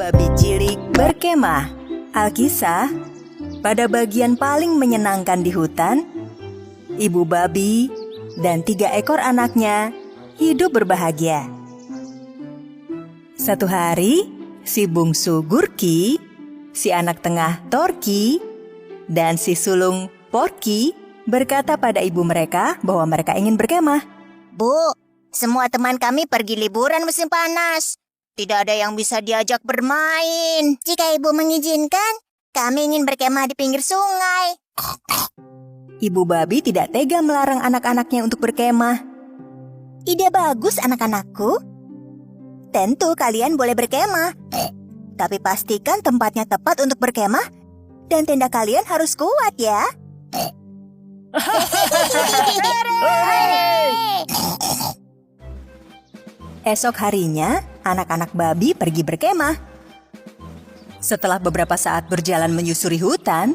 babi cilik berkemah. Alkisah, pada bagian paling menyenangkan di hutan, ibu babi dan 3 ekor anaknya hidup berbahagia. Satu hari, si bungsu Gurki, si anak tengah Torki, dan si sulung Porky berkata pada ibu mereka bahwa mereka ingin berkemah. Bu, semua teman kami pergi liburan musim panas. Tidak ada yang bisa diajak bermain. Jika ibu mengizinkan, kami ingin berkemah di pinggir sungai. Ibu babi tidak tega melarang anak-anaknya untuk berkemah. Ide bagus anak-anakku. Tentu kalian boleh berkemah. Tapi pastikan tempatnya tepat untuk berkemah dan tenda kalian harus kuat ya. Esok harinya, anak-anak babi pergi berkemah. Setelah beberapa saat berjalan menyusuri hutan,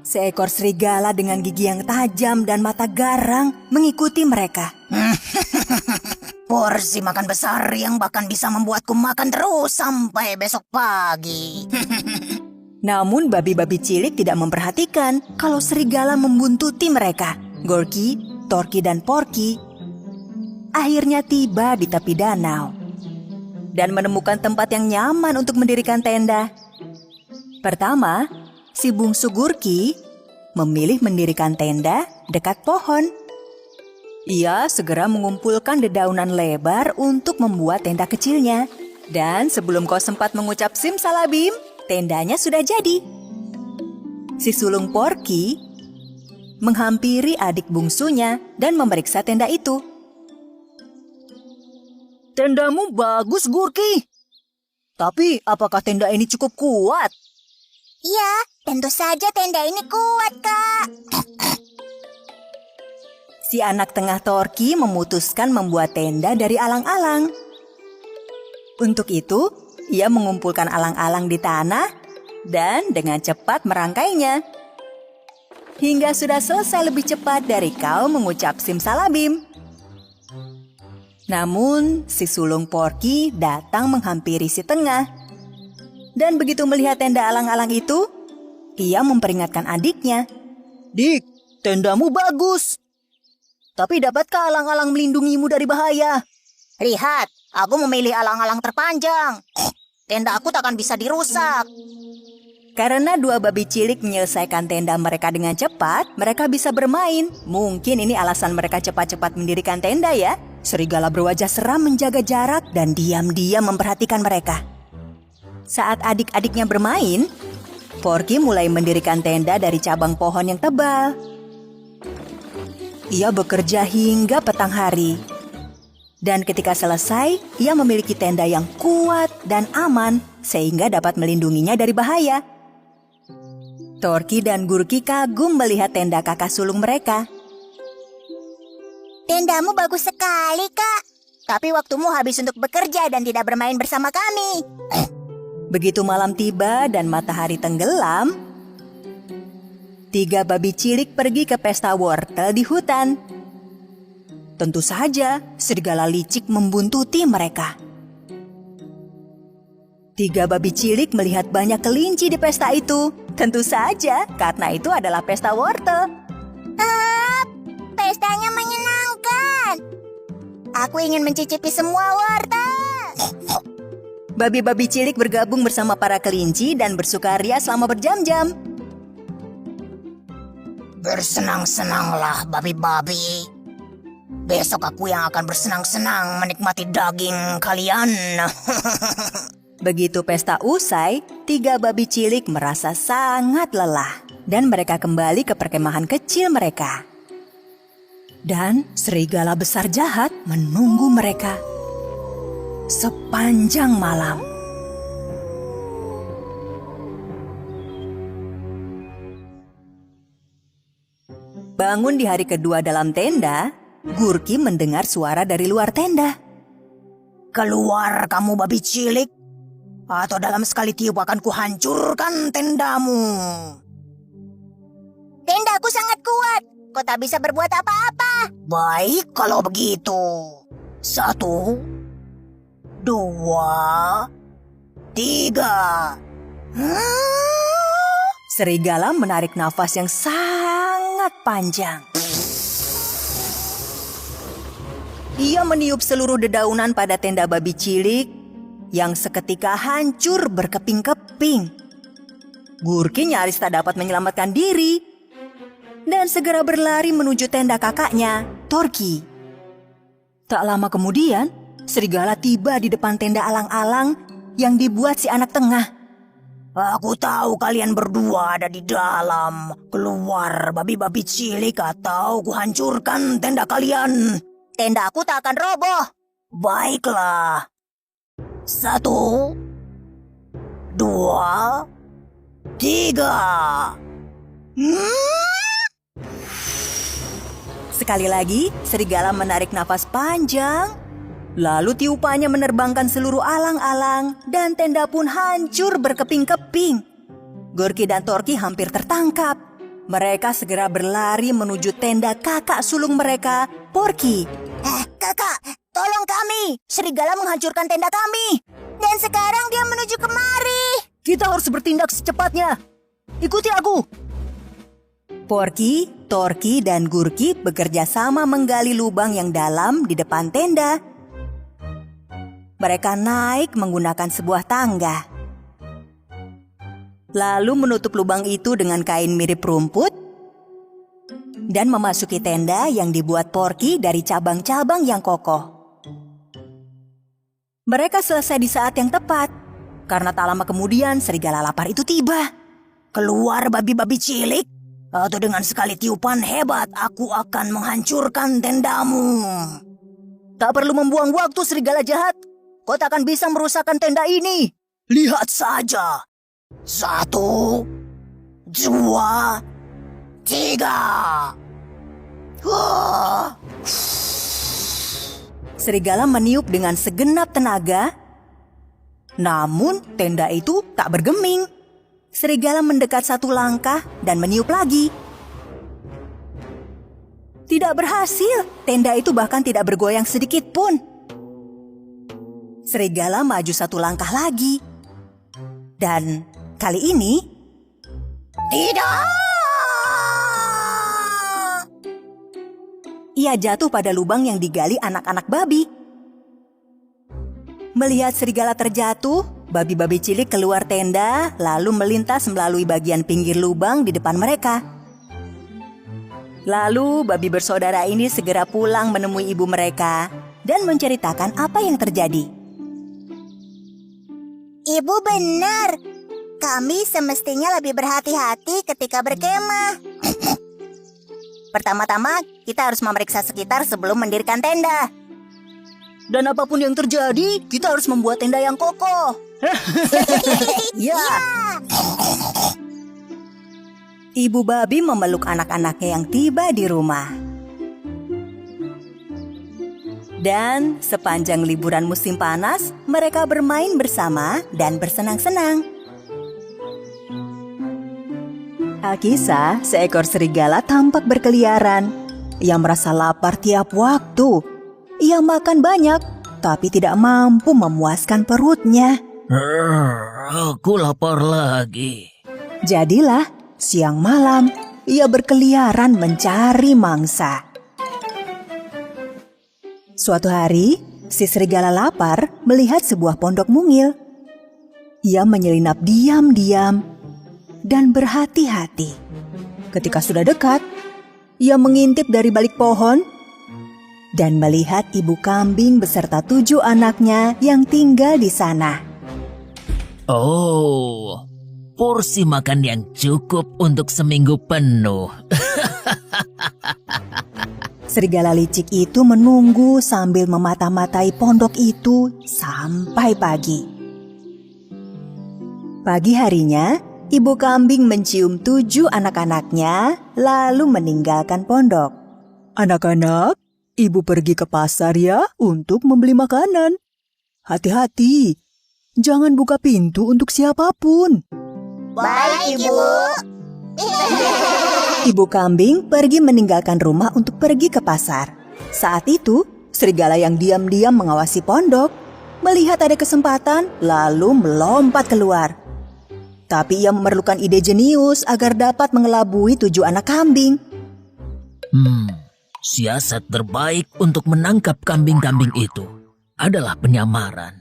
seekor serigala dengan gigi yang tajam dan mata garang mengikuti mereka. Porsi makan besar yang bahkan bisa membuatku makan terus sampai besok pagi. Namun babi-babi cilik tidak memperhatikan kalau serigala membuntuti mereka. Gurki, Torki, dan Porky akhirnya tiba di tepi danau dan menemukan tempat yang nyaman untuk mendirikan tenda. Pertama, si bungsu Gurki memilih mendirikan tenda dekat pohon. Ia segera mengumpulkan dedaunan lebar untuk membuat tenda kecilnya. Dan sebelum kau sempat mengucap simsalabim, tendanya sudah jadi. Si sulung Porky menghampiri adik bungsunya dan memeriksa tenda itu. Tendamu bagus, Gurki. Tapi apakah tenda ini cukup kuat? Ya, tentu saja tenda ini kuat, Kak. Si anak tengah Torki memutuskan membuat tenda dari alang-alang. Untuk itu, ia mengumpulkan alang-alang di tanah dan dengan cepat merangkainya. Hingga sudah selesai lebih cepat dari kau mengucap simsalabim. Namun, si sulung Porky datang menghampiri si tengah. Dan begitu melihat tenda alang-alang itu, ia memperingatkan adiknya. Dik, tendamu bagus. Tapi dapatkah alang-alang melindungimu dari bahaya? Lihat, aku memilih alang-alang terpanjang. Tenda aku takkan bisa dirusak. Karena 2 babi cilik menyelesaikan tenda mereka dengan cepat, mereka bisa bermain. Mungkin ini alasan mereka cepat-cepat mendirikan tenda ya. Serigala berwajah seram menjaga jarak dan diam-diam memperhatikan mereka. Saat adik-adiknya bermain, Porky mulai mendirikan tenda dari cabang pohon yang tebal. Ia bekerja hingga petang hari. Dan ketika selesai, ia memiliki tenda yang kuat dan aman sehingga dapat melindunginya dari bahaya. Torki dan Gurki kagum melihat tenda kakak sulung mereka. Tendamu bagus sekali, Kak. Tapi waktumu habis untuk bekerja dan tidak bermain bersama kami. Begitu malam tiba dan matahari tenggelam, 3 babi cilik pergi ke pesta wortel di hutan. Tentu saja, serigala licik membuntuti mereka. 3 babi cilik melihat banyak kelinci di pesta itu. Tentu saja, karena itu adalah pesta wortel. Pestanya menyenangkan. Aku ingin mencicipi semua wortel. Babi-babi cilik bergabung bersama para kelinci dan bersukaria selama berjam-jam. Bersenang-senanglah, babi-babi. Besok aku yang akan bersenang-senang menikmati daging kalian. Begitu pesta usai, 3 babi cilik merasa sangat lelah. Dan mereka kembali ke perkemahan kecil mereka. Dan serigala besar jahat menunggu mereka sepanjang malam. Bangun di hari kedua dalam tenda, Gurki mendengar suara dari luar tenda. Keluar kamu babi cilik, atau dalam sekali tiup akan kuhancurkan tendamu. Tendaku sangat kuat, kau tak bisa berbuat apa-apa. Baik kalau begitu. 1, 2, Serigala menarik nafas yang sangat panjang. Ia meniup seluruh dedaunan pada tenda babi cilik yang seketika hancur berkeping-keping. Gurki nyaris tak dapat menyelamatkan diri dan segera berlari menuju tenda kakaknya, Torki. Tak lama kemudian, serigala tiba di depan tenda alang-alang yang dibuat si anak tengah. Aku tahu kalian berdua ada di dalam. Keluar babi-babi cilik atau kuhancurkan tenda kalian. Tenda aku tak akan roboh. Baiklah. 1, 2, 3. Sekali lagi, serigala menarik nafas panjang. Lalu tiupannya menerbangkan seluruh alang-alang dan tenda pun hancur berkeping-keping. Gorky dan Torki hampir tertangkap. Mereka segera berlari menuju tenda kakak sulung mereka, Porky. Kakak, tolong kami. Serigala menghancurkan tenda kami. Dan sekarang dia menuju kemari. Kita harus bertindak secepatnya. Ikuti aku. Porky, Torki, dan Gurki bekerja sama menggali lubang yang dalam di depan tenda. Mereka naik menggunakan sebuah tangga. Lalu menutup lubang itu dengan kain mirip rumput dan memasuki tenda yang dibuat Porky dari cabang-cabang yang kokoh. Mereka selesai di saat yang tepat, karena tak lama kemudian serigala lapar itu tiba. Keluar babi-babi cilik, atau dengan sekali tiupan hebat aku akan menghancurkan tendamu. Tak perlu membuang waktu, serigala jahat. Kau tak akan bisa merusakkan tenda ini. Lihat saja. 1, 2, 3. Serigala meniup dengan segenap tenaga. Namun tenda itu tak bergeming. Serigala mendekat 1 langkah dan meniup lagi. Tidak berhasil. Tenda itu bahkan tidak bergoyang sedikit pun. Serigala maju 1 langkah lagi. Dan kali ini... Tidak! Ia jatuh pada lubang yang digali anak-anak babi. Melihat serigala terjatuh, babi-babi cilik keluar tenda lalu melintas melalui bagian pinggir lubang di depan mereka. Lalu babi bersaudara ini segera pulang menemui ibu mereka dan menceritakan apa yang terjadi. Ibu benar. Kami semestinya lebih berhati-hati ketika berkemah. Pertama-tama, kita harus memeriksa sekitar sebelum mendirikan tenda. Dan apapun yang terjadi, kita harus membuat tenda yang kokoh. Ya. Ibu babi memeluk anak-anaknya yang tiba di rumah. Dan sepanjang liburan musim panas, mereka bermain bersama dan bersenang-senang. Alkisah, seekor serigala tampak berkeliaran. Ia merasa lapar tiap waktu. Ia makan banyak, tapi tidak mampu memuaskan perutnya. Aku lapar lagi. Jadilah, siang malam, ia berkeliaran mencari mangsa. Suatu hari, si serigala lapar melihat sebuah pondok mungil. Ia menyelinap diam-diam dan berhati-hati. Ketika sudah dekat, ia mengintip dari balik pohon dan melihat ibu kambing beserta 7 anaknya yang tinggal di sana. Oh, porsi makan yang cukup untuk seminggu penuh. Serigala licik itu menunggu sambil memata-matai pondok itu sampai pagi. Pagi harinya, ibu kambing mencium 7 anak-anaknya lalu meninggalkan pondok. Anak-anak, ibu pergi ke pasar ya untuk membeli makanan. Hati-hati, jangan buka pintu untuk siapapun. Baik, Ibu. Ibu kambing pergi meninggalkan rumah untuk pergi ke pasar. Saat itu, serigala yang diam-diam mengawasi pondok melihat ada kesempatan lalu melompat keluar. Tapi ia memerlukan ide jenius agar dapat mengelabui 7 anak kambing. Siasat terbaik untuk menangkap kambing-kambing itu adalah penyamaran.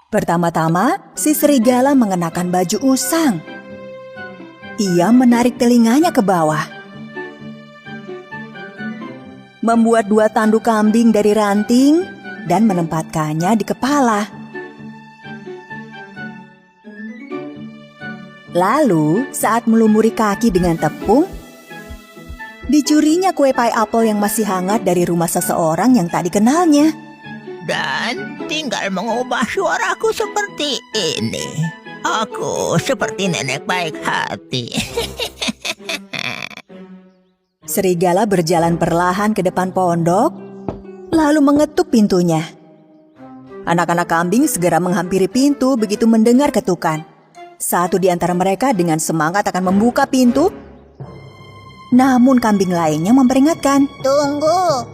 Pertama-tama, si serigala mengenakan baju usang. Ia menarik telinganya ke bawah. Membuat 2 tanduk kambing dari ranting dan menempatkannya di kepala. Lalu, saat melumuri kaki dengan tepung, dicurinya kue pie apple yang masih hangat dari rumah seseorang yang tak dikenalnya. Dan tinggal mengubah suaraku seperti ini. Aku seperti nenek baik hati. Serigala berjalan perlahan ke depan pondok, lalu mengetuk pintunya. Anak-anak kambing segera menghampiri pintu begitu mendengar ketukan. Satu di antara mereka dengan semangat akan membuka pintu. Namun kambing lainnya memperingatkan. Tunggu,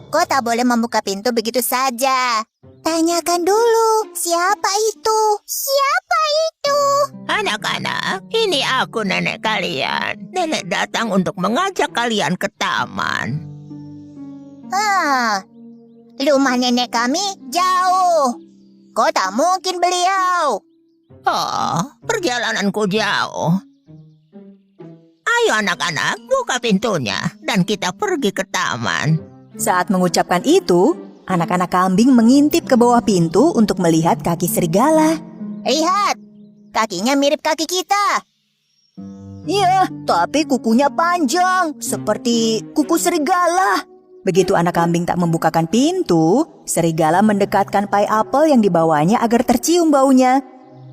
kau tak boleh membuka pintu begitu saja. Tanyakan dulu, siapa itu? Siapa itu? Anak-anak, ini aku nenek kalian. Nenek datang untuk mengajak kalian ke taman. Rumah nenek kami jauh. Kau tak mungkin beliau. Oh, perjalananku jauh. Ayo anak-anak, buka pintunya dan kita pergi ke taman. Saat mengucapkan itu, anak-anak kambing mengintip ke bawah pintu untuk melihat kaki serigala. Lihat, kakinya mirip kaki kita. Iya, tapi kukunya panjang, seperti kuku serigala. Begitu anak kambing tak membukakan pintu, serigala mendekatkan pie apple yang dibawanya agar tercium baunya.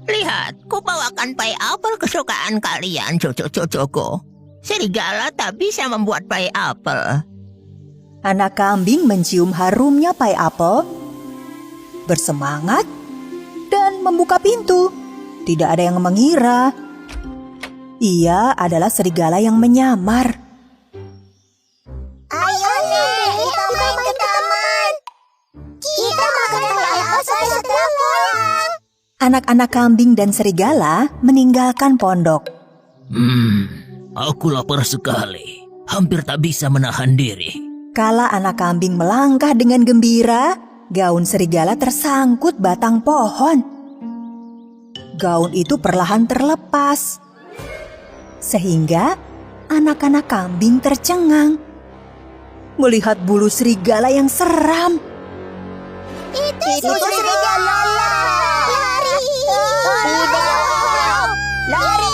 Lihat, kubawakan pie apple kesukaan kalian, cucu-cucuku. Serigala tak bisa membuat pie apple. Anak kambing mencium harumnya pie apple, bersemangat, dan membuka pintu. Tidak ada yang mengira ia adalah serigala yang menyamar. Ayo nih, kita main ke taman. Kita makan pie apple setelah pulang. Anak-anak kambing dan serigala meninggalkan pondok. Aku lapar sekali. Hampir tak bisa menahan diri. Kala anak kambing melangkah dengan gembira, gaun serigala tersangkut batang pohon. Gaun itu perlahan terlepas, sehingga anak-anak kambing tercengang melihat bulu serigala yang seram. Itu serigala. Lari. Lari.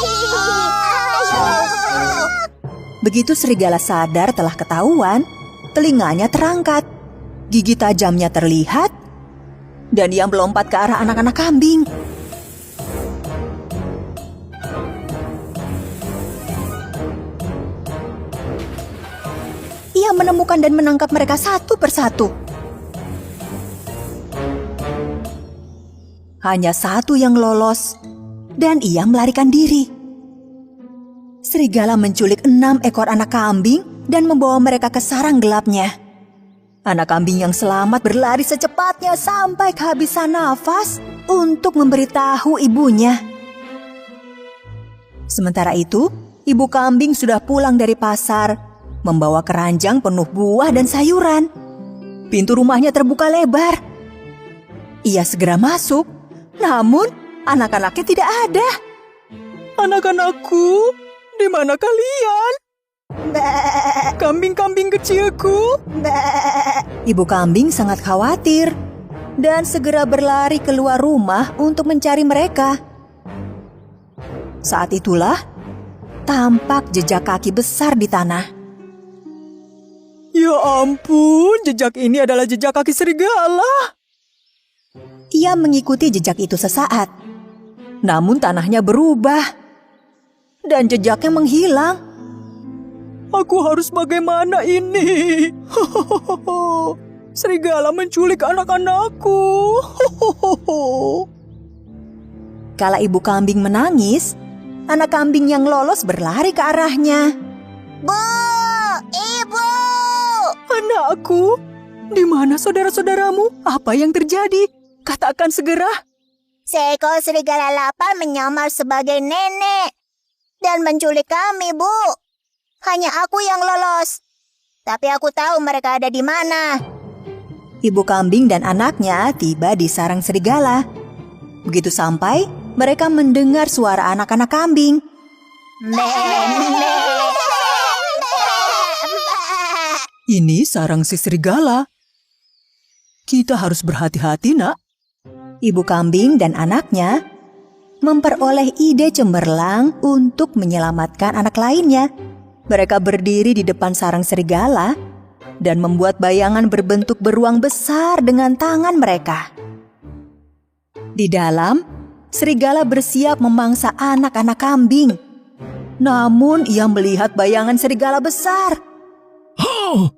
Begitu serigala sadar telah ketahuan, telinganya terangkat, gigi tajamnya terlihat, dan ia melompat ke arah anak-anak kambing. Ia menemukan dan menangkap mereka satu persatu. Hanya satu yang lolos, dan ia melarikan diri. Serigala menculik 6 ekor anak kambing dan membawa mereka ke sarang gelapnya. Anak kambing yang selamat berlari secepatnya sampai kehabisan nafas untuk memberitahu ibunya. Sementara itu, ibu kambing sudah pulang dari pasar, membawa keranjang penuh buah dan sayuran. Pintu rumahnya terbuka lebar. Ia segera masuk, namun anak-anaknya tidak ada. Anak-anakku, di mana kalian? Kambing-kambing kecilku. Ibu kambing sangat khawatir dan segera berlari keluar rumah untuk mencari mereka. Saat itulah tampak jejak kaki besar di tanah. Ya ampun, jejak ini adalah jejak kaki serigala. Ia mengikuti jejak itu sesaat, namun tanahnya berubah dan jejaknya menghilang. Aku harus bagaimana ini? Serigala menculik anak-anakku. Kala ibu kambing menangis, anak kambing yang lolos berlari ke arahnya. Bu, ibu. Anakku, Di mana saudara-saudaramu? Apa yang terjadi? Katakan segera. Seekor serigala lapar menyamar sebagai nenek dan menculik kami, Bu. Hanya aku yang lolos. Tapi aku tahu mereka ada di mana. Ibu kambing dan anaknya tiba di sarang serigala. Begitu sampai, mereka mendengar suara anak-anak kambing. Ini sarang si serigala. Kita harus berhati-hati, Nak. Ibu kambing dan anaknya memperoleh ide cemerlang untuk menyelamatkan anak lainnya. Mereka berdiri di depan sarang serigala dan membuat bayangan berbentuk beruang besar dengan tangan mereka. Di dalam, serigala bersiap memangsa anak-anak kambing. Namun ia melihat bayangan serigala besar. Oh,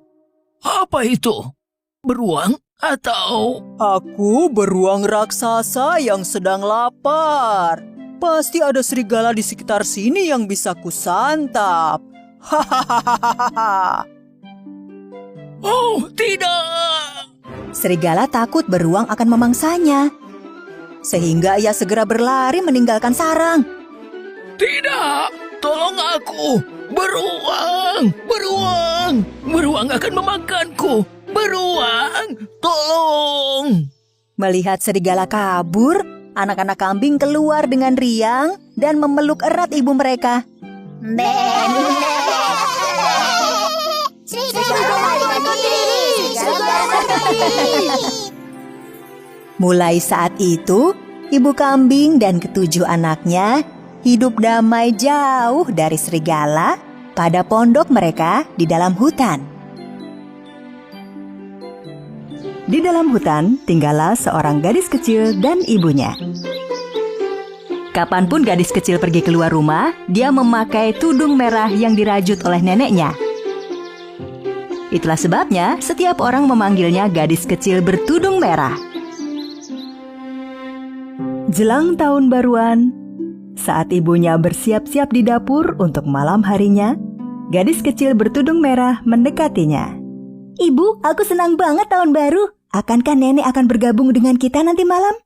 apa itu? Beruang atau... Aku beruang raksasa yang sedang lapar. Pasti ada serigala di sekitar sini yang bisa kusantap. Hahaha. Oh, tidak! Serigala takut beruang akan memangsanya. Sehingga ia segera berlari meninggalkan sarang. Tidak! Tolong aku! Beruang! Beruang! Beruang akan memakanku! Beruang! Tolong! Melihat serigala kabur, anak-anak kambing keluar dengan riang dan memeluk erat ibu mereka. Mulai saat itu, ibu kambing dan ketujuh anaknya hidup damai jauh dari serigala pada pondok mereka di dalam hutan. Di dalam hutan tinggallah seorang gadis kecil dan ibunya. Kapanpun gadis kecil pergi keluar rumah, dia memakai tudung merah yang dirajut oleh neneknya. Itulah sebabnya setiap orang memanggilnya gadis kecil bertudung merah. Jelang tahun baruan, saat ibunya bersiap-siap di dapur untuk malam harinya, gadis kecil bertudung merah mendekatinya. Ibu, aku senang banget tahun baru. Akankah nenek akan bergabung dengan kita nanti malam?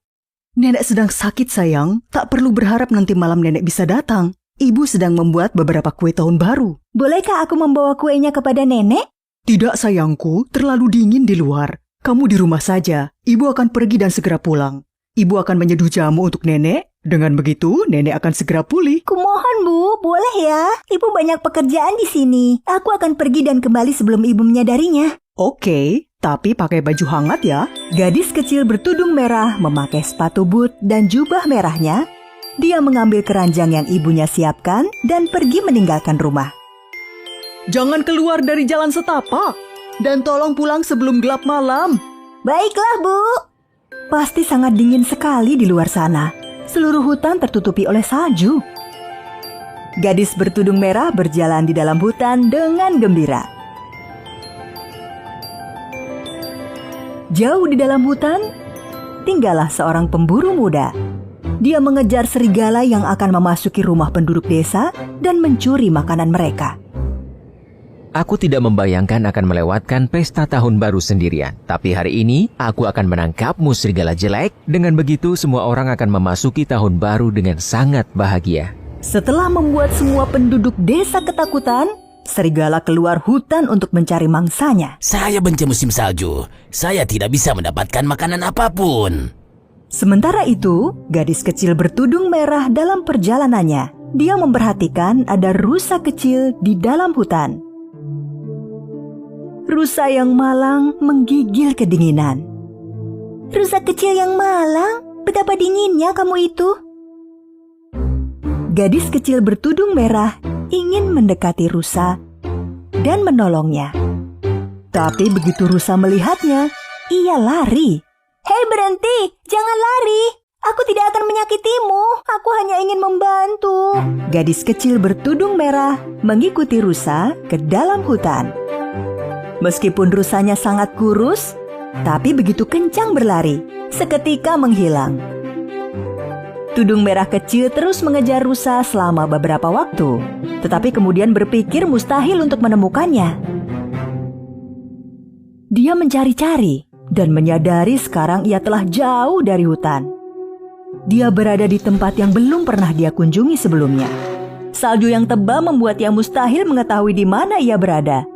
Nenek sedang sakit, sayang. Tak perlu berharap nanti malam nenek bisa datang. Ibu sedang membuat beberapa kue tahun baru. Bolehkah aku membawa kuenya kepada nenek? Tidak, sayangku. Terlalu dingin di luar. Kamu di rumah saja. Ibu akan pergi dan segera pulang. Ibu akan menyeduh jamu untuk nenek. Dengan begitu, nenek akan segera pulih. Kumohon, Bu. Boleh ya? Ibu banyak pekerjaan di sini. Aku akan pergi dan kembali sebelum ibu menyadarinya. Oke, tapi pakai baju hangat ya. Gadis kecil bertudung merah memakai sepatu boot dan jubah merahnya. Dia mengambil keranjang yang ibunya siapkan dan pergi meninggalkan rumah. Jangan keluar dari jalan setapak. Dan tolong pulang sebelum gelap malam. Baiklah, Bu. Pasti sangat dingin sekali di luar sana. Seluruh hutan tertutupi oleh salju. Gadis bertudung merah berjalan di dalam hutan dengan gembira. Jauh di dalam hutan, tinggallah seorang pemburu muda. Dia mengejar serigala yang akan memasuki rumah penduduk desa dan mencuri makanan mereka. Aku tidak membayangkan akan melewatkan pesta tahun baru sendirian. Tapi hari ini, aku akan menangkapmu serigala jelek. Dengan begitu, semua orang akan memasuki tahun baru dengan sangat bahagia. Setelah membuat semua penduduk desa ketakutan, serigala keluar hutan untuk mencari mangsanya. Saya benci musim salju. Saya tidak bisa mendapatkan makanan apapun. Sementara itu, gadis kecil bertudung merah dalam perjalanannya. Dia memperhatikan ada rusa kecil di dalam hutan. Rusa yang malang menggigil kedinginan. Rusa kecil yang malang, betapa dinginnya kamu itu. Gadis kecil bertudung merah ingin mendekati rusa dan menolongnya. Tapi begitu rusa melihatnya, ia lari. Hei, berhenti, jangan lari. Aku tidak akan menyakitimu, aku hanya ingin membantu. Gadis kecil bertudung merah mengikuti rusa ke dalam hutan. Meskipun rusanya sangat kurus, tapi begitu kencang berlari, seketika menghilang. Tudung merah kecil terus mengejar rusa selama beberapa waktu, tetapi kemudian berpikir mustahil untuk menemukannya. Dia mencari-cari dan menyadari sekarang ia telah jauh dari hutan. Dia berada di tempat yang belum pernah dia kunjungi sebelumnya. Salju yang tebal membuat ia mustahil mengetahui di mana ia berada.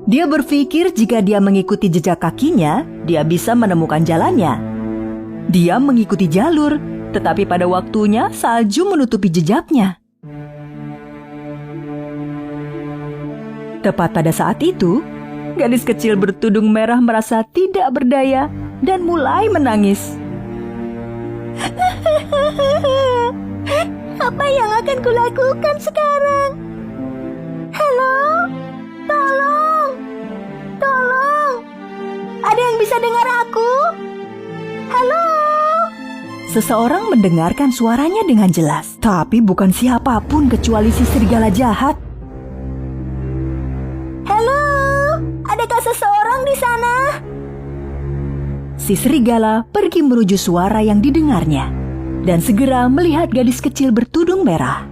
Dia berpikir jika dia mengikuti jejak kakinya, dia bisa menemukan jalannya. Dia mengikuti jalur, tetapi pada waktunya salju menutupi jejaknya. Tepat pada saat itu, gadis kecil bertudung merah merasa tidak berdaya dan mulai menangis. Apa yang akan kulakukan sekarang? Halo? Tolong! Tolong! Ada yang bisa dengar aku? Halo? Seseorang mendengarkan suaranya dengan jelas, tapi bukan siapapun kecuali si serigala jahat. Halo? Adakah seseorang di sana? Si serigala pergi menuju suara yang didengarnya dan segera melihat gadis kecil bertudung merah.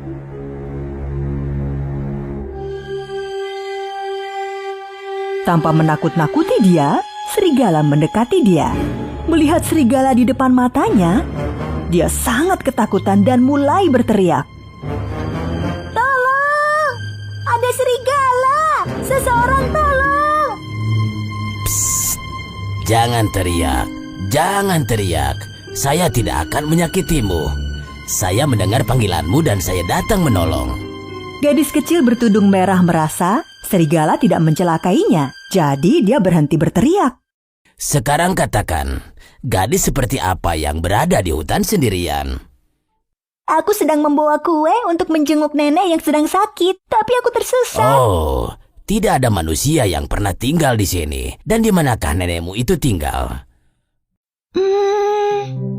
Tanpa menakut-nakuti dia, serigala mendekati dia. Melihat serigala di depan matanya, dia sangat ketakutan dan mulai berteriak. Tolong! Ada serigala! Seseorang tolong! Psst, jangan teriak, jangan teriak. Saya tidak akan menyakitimu. Saya mendengar panggilanmu dan saya datang menolong. Gadis kecil bertudung merah merasa serigala tidak mencelakainya, jadi dia berhenti berteriak. Sekarang katakan, gadis seperti apa yang berada di hutan sendirian? Aku sedang membawa kue untuk menjenguk nenek yang sedang sakit, tapi aku tersesat. Oh, tidak ada manusia yang pernah tinggal di sini. Dan di manakah nenekmu itu tinggal?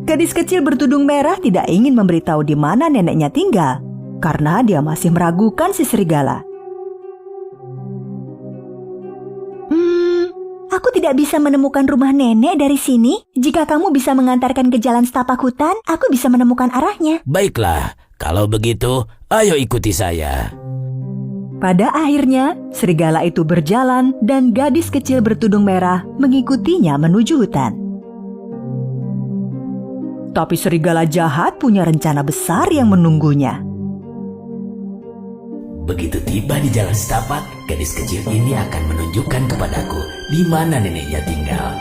Gadis kecil bertudung merah tidak ingin memberitahu di mana neneknya tinggal, karena dia masih meragukan si serigala. Aku tidak bisa menemukan rumah nenek dari sini. Jika kamu bisa mengantarkan ke jalan setapak hutan, aku bisa menemukan arahnya. Baiklah, kalau begitu, ayo ikuti saya. Pada akhirnya, serigala itu berjalan dan gadis kecil bertudung merah mengikutinya menuju hutan. Tapi serigala jahat punya rencana besar yang menunggunya. Begitu tiba di jalan setapak, gadis kecil ini akan menunjukkan kepadaku di mana neneknya tinggal.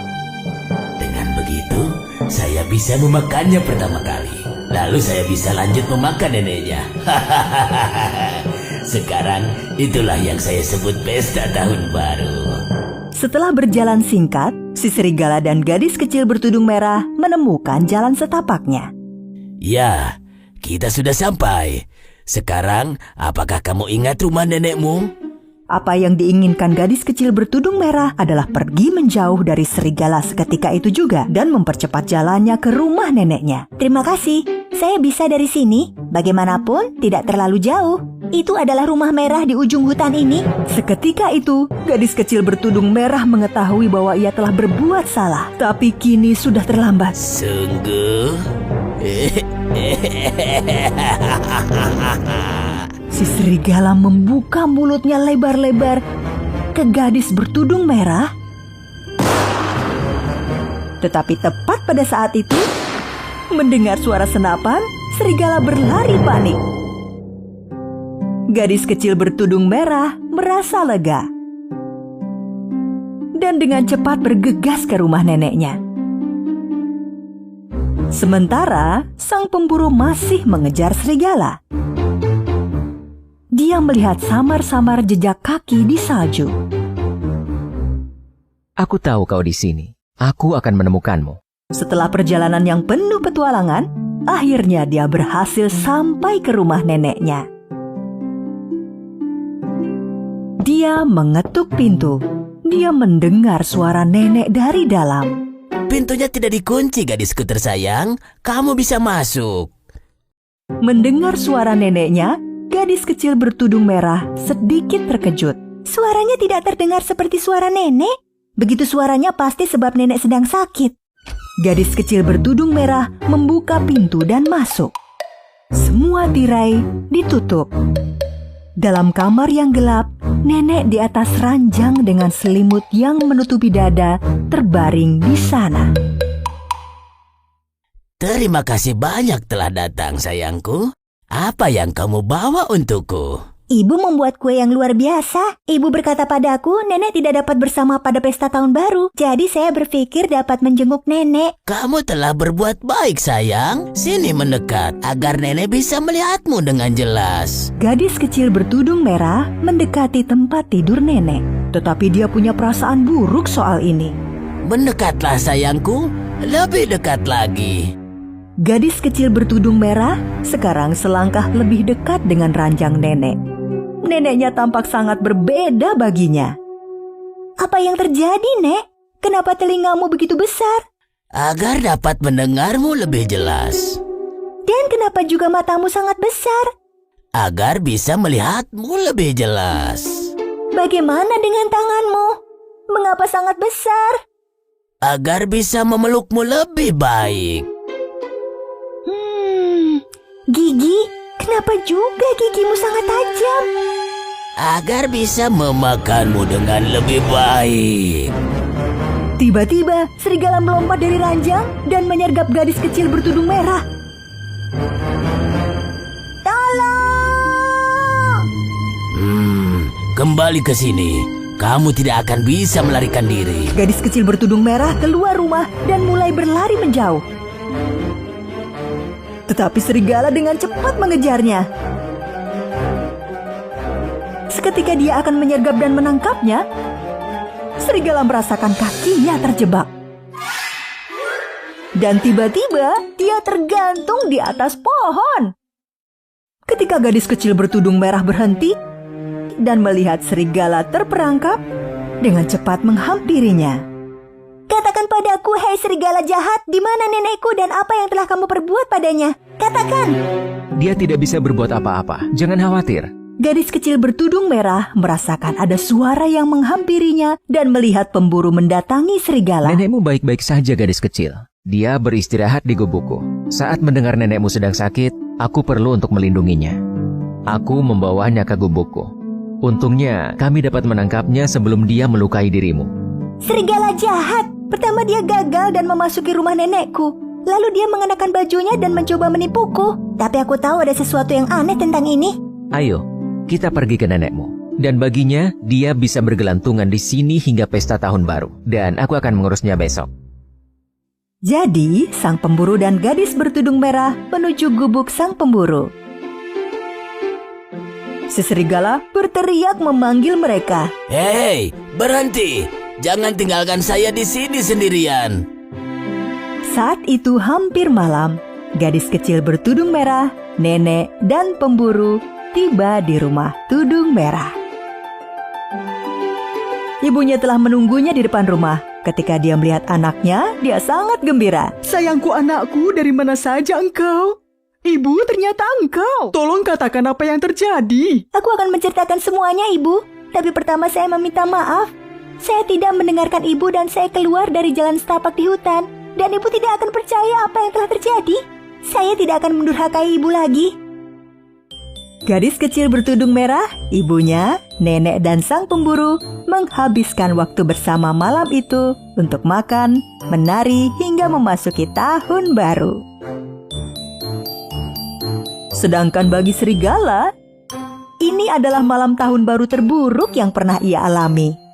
Dengan begitu, saya bisa memakannya pertama kali. Lalu saya bisa lanjut memakan neneknya. Sekarang, itulah yang saya sebut pesta tahun baru. Setelah berjalan singkat, si serigala dan gadis kecil bertudung merah menemukan jalan setapaknya. Ya, kita sudah sampai. Sekarang, apakah kamu ingat rumah nenekmu? Apa yang diinginkan gadis kecil bertudung merah adalah pergi menjauh dari serigala seketika itu juga dan mempercepat jalannya ke rumah neneknya. Terima kasih, saya bisa dari sini. Bagaimanapun, tidak terlalu jauh. Itu adalah rumah merah di ujung hutan ini. Seketika itu, gadis kecil bertudung merah mengetahui bahwa ia telah berbuat salah. Tapi kini sudah terlambat. Sungguh? Si serigala membuka mulutnya lebar-lebar ke gadis bertudung merah. Tetapi tepat pada saat itu, mendengar suara senapan, serigala berlari panik. Gadis kecil bertudung merah merasa lega dan dengan cepat bergegas ke rumah neneknya. Sementara sang pemburu masih mengejar serigala. Dia melihat samar-samar jejak kaki di salju. Aku tahu kau di sini. Aku akan menemukanmu. Setelah perjalanan yang penuh petualangan, akhirnya dia berhasil sampai ke rumah neneknya. Dia mengetuk pintu. Dia mendengar suara nenek dari dalam. Pintunya tidak dikunci, gadisku tersayang. Kamu bisa masuk. Mendengar suara neneknya, gadis kecil bertudung merah sedikit terkejut. Suaranya tidak terdengar seperti suara nenek. Begitu suaranya pasti sebab nenek sedang sakit. Gadis kecil bertudung merah membuka pintu dan masuk. Semua tirai ditutup. Dalam kamar yang gelap, nenek di atas ranjang dengan selimut yang menutupi dada terbaring di sana. Terima kasih banyak telah datang, sayangku. Apa yang kamu bawa untukku? Ibu membuat kue yang luar biasa. Ibu berkata padaku, nenek tidak dapat bersama pada pesta tahun baru. Jadi saya berpikir dapat menjenguk nenek. Kamu telah berbuat baik, sayang. Sini mendekat agar nenek bisa melihatmu dengan jelas. Gadis kecil bertudung merah mendekati tempat tidur nenek. Tetapi dia punya perasaan buruk soal ini. Mendekatlah, sayangku. Lebih dekat lagi. Gadis kecil bertudung merah sekarang selangkah lebih dekat dengan ranjang nenek. Neneknya tampak sangat berbeda baginya. Apa yang terjadi, Nek? Kenapa telingamu begitu besar? Agar dapat mendengarmu lebih jelas. Dan kenapa juga matamu sangat besar? Agar bisa melihatmu lebih jelas. Bagaimana dengan tanganmu? Mengapa sangat besar? Agar bisa memelukmu lebih baik. Gigi? Kenapa juga gigimu sangat tajam? Agar bisa memakanmu dengan lebih baik. Tiba-tiba, serigala melompat dari ranjang dan menyergap gadis kecil bertudung merah. Tolong! Kembali ke sini. Kamu tidak akan bisa melarikan diri. Gadis kecil bertudung merah keluar rumah dan mulai berlari menjauh. Tetapi serigala dengan cepat mengejarnya. Seketika dia akan menyergap dan menangkapnya, serigala merasakan kakinya terjebak. Dan tiba-tiba dia tergantung di atas pohon. Ketika gadis kecil bertudung merah berhenti dan melihat serigala terperangkap, dengan cepat menghampirinya. Katakan padaku, hei serigala jahat, di mana nenekku dan apa yang telah kamu perbuat padanya? Katakan! Dia tidak bisa berbuat apa-apa, jangan khawatir. Gadis kecil bertudung merah merasakan ada suara yang menghampirinya dan melihat pemburu mendatangi serigala. Nenekmu baik-baik saja, gadis kecil. Dia beristirahat di gubukku. Saat mendengar nenekmu sedang sakit, aku perlu untuk melindunginya. Aku membawanya ke gubukku. Untungnya, kami dapat menangkapnya sebelum dia melukai dirimu. Serigala jahat! Pertama dia gagal dan memasuki rumah nenekku. Lalu dia mengenakan bajunya dan mencoba menipuku. Tapi aku tahu ada sesuatu yang aneh tentang ini. Ayo, kita pergi ke nenekmu. Dan baginya, dia bisa bergelantungan di sini hingga pesta tahun baru. Dan aku akan mengurusnya besok. Jadi, sang pemburu dan gadis bertudung merah menuju gubuk sang pemburu. Si serigala berteriak memanggil mereka. Hei, berhenti! Jangan tinggalkan saya di sini sendirian. Saat itu hampir malam, gadis kecil bertudung merah, nenek, dan pemburu tiba di rumah tudung merah. Ibunya telah menunggunya di depan rumah. Ketika dia melihat anaknya, dia sangat gembira. Sayangku anakku, dari mana saja engkau? Ibu, ternyata engkau. Tolong katakan apa yang terjadi. Aku akan menceritakan semuanya, Ibu. Tapi pertama saya meminta maaf. Saya tidak mendengarkan ibu dan saya keluar dari jalan setapak di hutan. Dan ibu tidak akan percaya apa yang telah terjadi. Saya tidak akan mendurhakai ibu lagi. Gadis kecil bertudung merah, ibunya, nenek dan sang pemburu menghabiskan waktu bersama malam itu untuk makan, menari hingga memasuki tahun baru. Sedangkan bagi serigala, ini adalah malam tahun baru terburuk yang pernah ia alami.